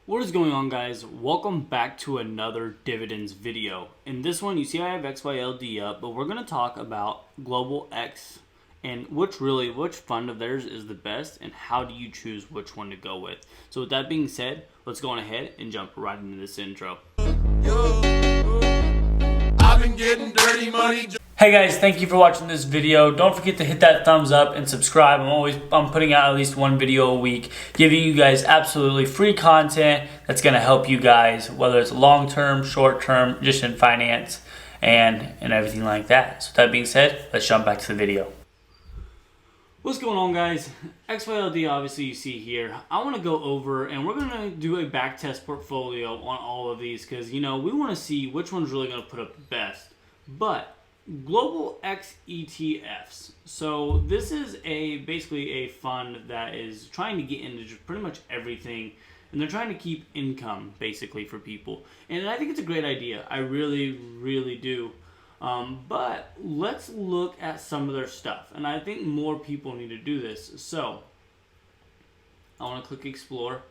What is going on, guys? Welcome back to another dividends video. In this one, you see I have XYLD up, but we're going to talk about Global X and which fund of theirs is the best and how do you choose which one to go with. So with that being said, let's go on ahead and jump right into this intro. I've been getting dirty money. Hey guys, thank you for watching this video. Don't forget to hit that thumbs up and subscribe. I'm putting out at least one video a week, giving you guys absolutely free content that's going to help you guys, whether it's long-term, short-term, just in finance and everything like that. So with that being said, let's jump back to the video. What's going on, guys? XYLD, obviously you see here. I want to go over and we're going to do a back test portfolio on all of these because, we want to see which one's really going to put up the best. But Global X ETFs. So this is basically a fund that is trying to get into just pretty much everything, and they're trying to keep income basically for people. And I think it's a great idea. I really do. But let's look at some of their stuff, and I think more people need to do this. So I want to click Explore.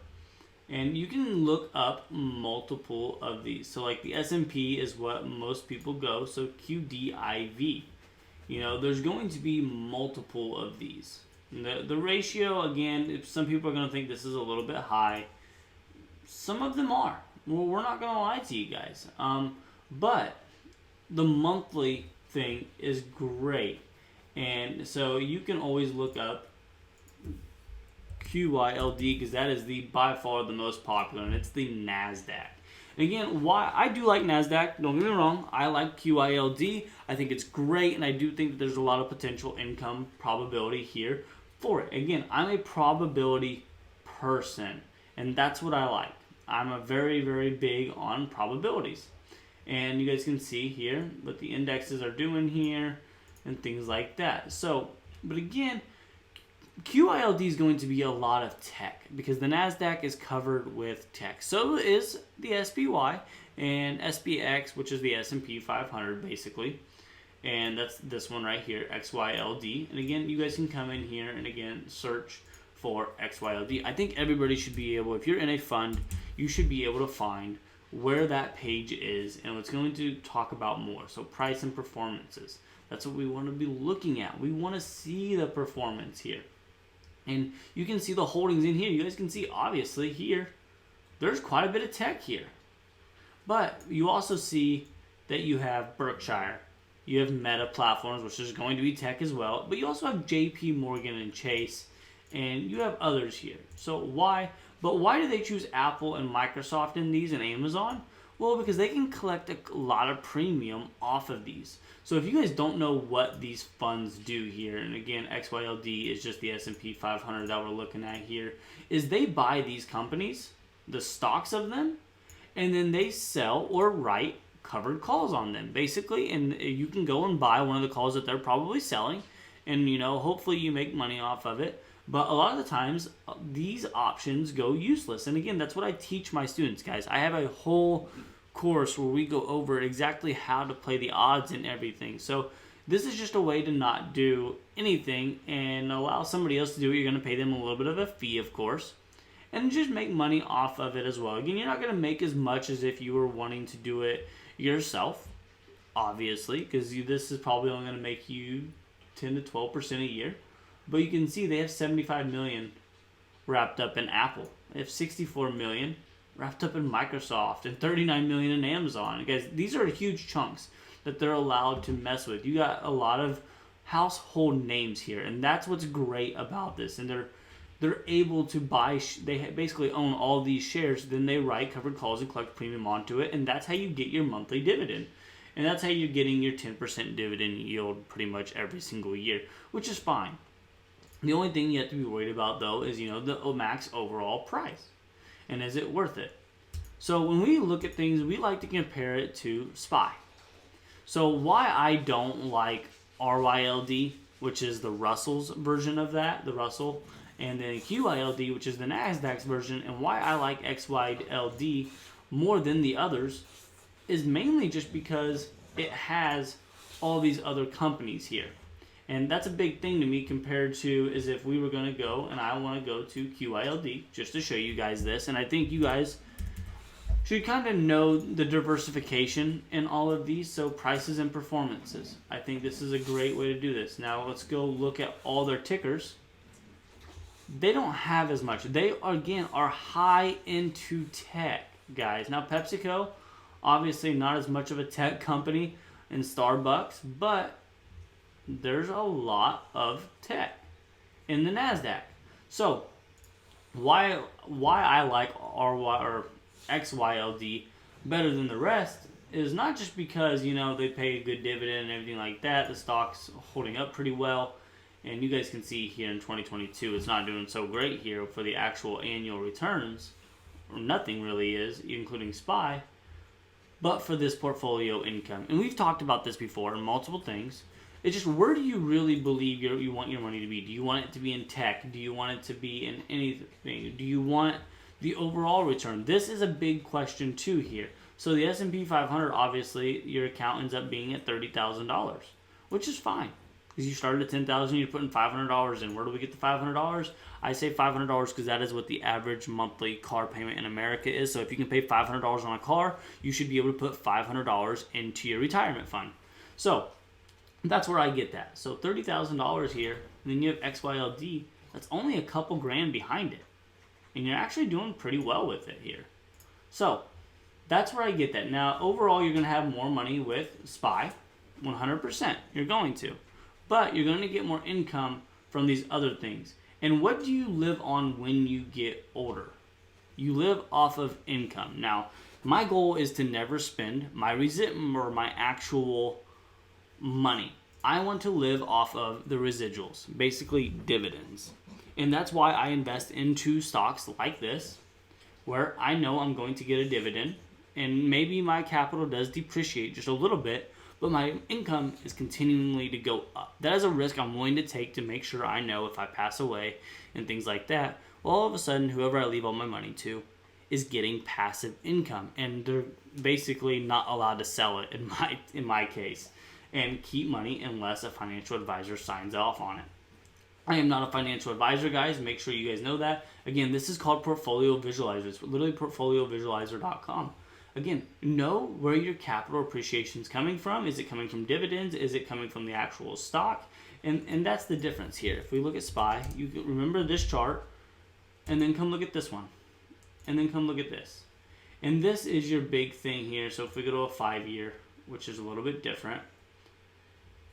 And you can look up multiple of these. So like the S&P is what most people go. So QDIV. There's going to be multiple of these. The ratio, again, if some people are going to think this is a little bit high. Some of them are. Well, we're not going to lie to you guys. But the monthly thing is great. And so you can always look up QYLD because that is by far the most popular, and it's the NASDAQ. And again, why I do like NASDAQ, don't get me wrong, I like QYLD. I think it's great, and I do think that there's a lot of potential income probability here for it. Again, I'm a probability person, and that's what I like. I'm a very big on probabilities. And you guys can see here what the indexes are doing here and things like that. So, but again, QYLD is going to be a lot of tech because the NASDAQ is covered with tech. So is the SPY and SPX, which is the S&P 500 basically. And that's this one right here, XYLD. And again, you guys can come in here and again search for XYLD. I think everybody should be able, if you're in a fund, you should be able to find where that page is and it's going to talk about more. So price and performances. That's what we want to be looking at. We want to see the performance here. And you can see the holdings in here. You guys can see, obviously, here, there's quite a bit of tech here. But you also see that you have Berkshire. You have Meta Platforms, which is going to be tech as well. But you also have JP Morgan and Chase. And you have others here. So why? But why do they choose Apple and Microsoft in these and Amazon? Well, because they can collect a lot of premium off of these. So if you guys don't know what these funds do here, and again, XYLD is just the S&P 500 that we're looking at here, is they buy these companies, the stocks of them, and then they sell or write covered calls on them, basically. And you can go and buy one of the calls that they're probably selling, and hopefully you make money off of it. But a lot of the times, these options go useless. And again, that's what I teach my students, guys. I have a whole course where we go over exactly how to play the odds and everything. So this is just a way to not do anything and allow somebody else to do it. You're going to pay them a little bit of a fee, of course, and just make money off of it as well. Again, you're not going to make as much as if you were wanting to do it yourself, obviously, because this is probably only going to make you 10 to 12% a year. But you can see they have 75 million wrapped up in Apple. They have 64 million wrapped up in Microsoft and 39 million in Amazon. Guys, these are huge chunks that they're allowed to mess with. You got a lot of household names here, and that's what's great about this. And they're able to buy. They basically own all these shares. Then they write covered calls and collect premium onto it, and that's how you get your monthly dividend. And that's how you're getting your 10% dividend yield pretty much every single year, which is fine. The only thing you have to be worried about, though, is, the max overall price. And is it worth it? So when we look at things, we like to compare it to SPY. So why I don't like RYLD, which is the Russell's version of that, the Russell, and then QYLD, which is the NASDAQ's version, and why I like XYLD more than the others, is mainly just because it has all these other companies here. And that's a big thing to me compared to is if we were going to go, and I want to go to QYLD just to show you guys this. And I think you guys should kind of know the diversification in all of these. So prices and performances. I think this is a great way to do this. Now let's go look at all their tickers. They don't have as much. They, again, are high into tech, guys. Now PepsiCo, obviously not as much of a tech company in Starbucks, but there's a lot of tech in the NASDAQ. So why I like or XYLD better than the rest is not just because, you know, they pay a good dividend and everything like that. The stock's holding up pretty well. And you guys can see here in 2022, it's not doing so great here for the actual annual returns. Or nothing really is, including SPY. But for this portfolio income. And we've talked about this before in multiple things. It's just, where do you really believe you want your money to be? Do you want it to be in tech? Do you want it to be in anything? Do you want the overall return? This is a big question too here. So the S&P 500, obviously, your account ends up being at $30,000, which is fine. Because you started at $10,000, you're putting $500 in. Where do we get the $500? I say $500 because that is what the average monthly car payment in America is. So if you can pay $500 on a car, you should be able to put $500 into your retirement fund. So that's where I get that. So $30,000 here, and then you have XYLD. That's only a couple grand behind it. And you're actually doing pretty well with it here. So that's where I get that. Now, overall, you're going to have more money with SPY. 100%. You're going to. But you're going to get more income from these other things. And what do you live on when you get older? You live off of income. Now, my goal is to never spend my residual or my actual money. I want to live off of the residuals, basically dividends. And that's why I invest into stocks like this, where I know I'm going to get a dividend. And maybe my capital does depreciate just a little bit, but my income is continually to go up. That is a risk I'm willing to take to make sure I know if I pass away and things like that, well, all of a sudden, whoever I leave all my money to is getting passive income. And they're basically not allowed to sell it in my case and keep money unless a financial advisor signs off on it. I am not a financial advisor, guys. Make sure you guys know that. Again, this is called Portfolio Visualizer. It's literally portfoliovisualizer.com. Again, know where your capital appreciation is coming from. Is it coming from dividends? Is it coming from the actual stock? And that's the difference here. If we look at SPY, you can remember this chart, and then come look at this one. And then come look at this. And this is your big thing here. So if we go to a 5-year, which is a little bit different,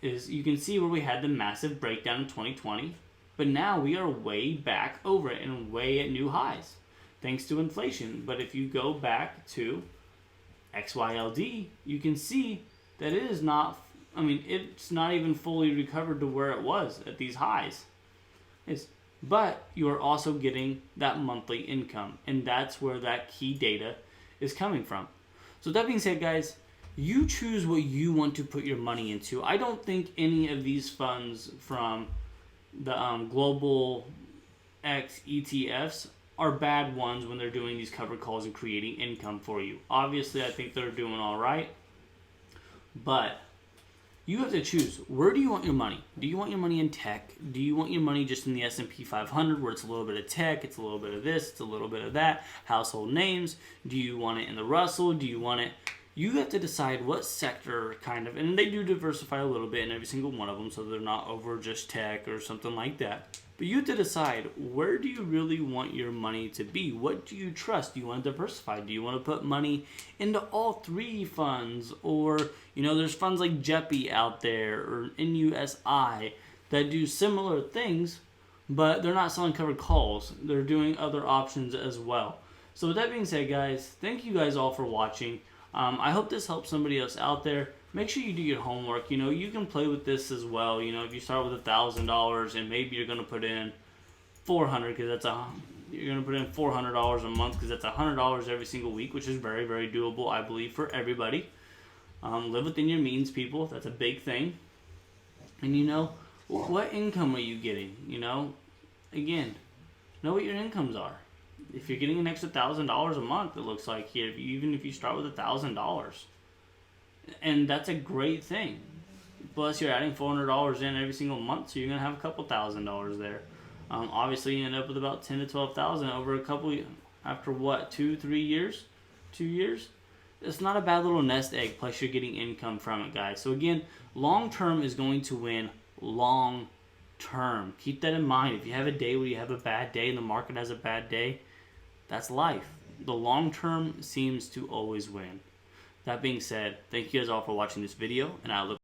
is you can see where we had the massive breakdown in 2020, but now we are way back over it and way at new highs, thanks to inflation. But if you go back to XYLD, you can see that it is not, it's not even fully recovered to where it was at these highs. But you are also getting that monthly income, and that's where that key data is coming from. So that being said, guys, you choose what you want to put your money into. I don't think any of these funds from the Global X ETFs are bad ones when they're doing these covered calls and creating income for you. Obviously, I think they're doing all right, but you have to choose. Where do you want your money? Do you want your money in tech? Do you want your money just in the S&P 500 where it's a little bit of tech, it's a little bit of this, it's a little bit of that, household names? Do you want it in the Russell? Do you want it? You have to decide what sector kind of, and they do diversify a little bit in every single one of them, so they're not over just tech or something like that. But you have to decide, where do you really want your money to be? What do you trust? Do you want to diversify? Do you want to put money into all three funds? Or, there's funds like JEPI out there or NUSI that do similar things, but they're not selling covered calls. They're doing other options as well. So with that being said, guys, thank you guys all for watching. I hope this helps somebody else out there. Make sure you do your homework. You can play with this as well. If you start with $1,000 and maybe you're going to put in $400 because you're going to put in $400 a month because that's $100 every single week, which is very, very doable, I believe, for everybody. Live within your means, people. That's a big thing. And what income are you getting? Again, know what your incomes are. If you're getting an extra $1,000 a month, it looks like here, even if you start with $1,000, and that's a great thing. Plus, you're adding $400 in every single month, so you're gonna have a couple $1,000s there. Obviously, you end up with about 10 to 12,000 over a couple. After what, 2-3 years, 2 years? It's not a bad little nest egg. Plus, you're getting income from it, guys. So again, long term is going to win. Long term. Keep that in mind. If you have a day where you have a bad day and the market has a bad day, that's life. The long term seems to always win. That being said, thank you guys all for watching this video, and I look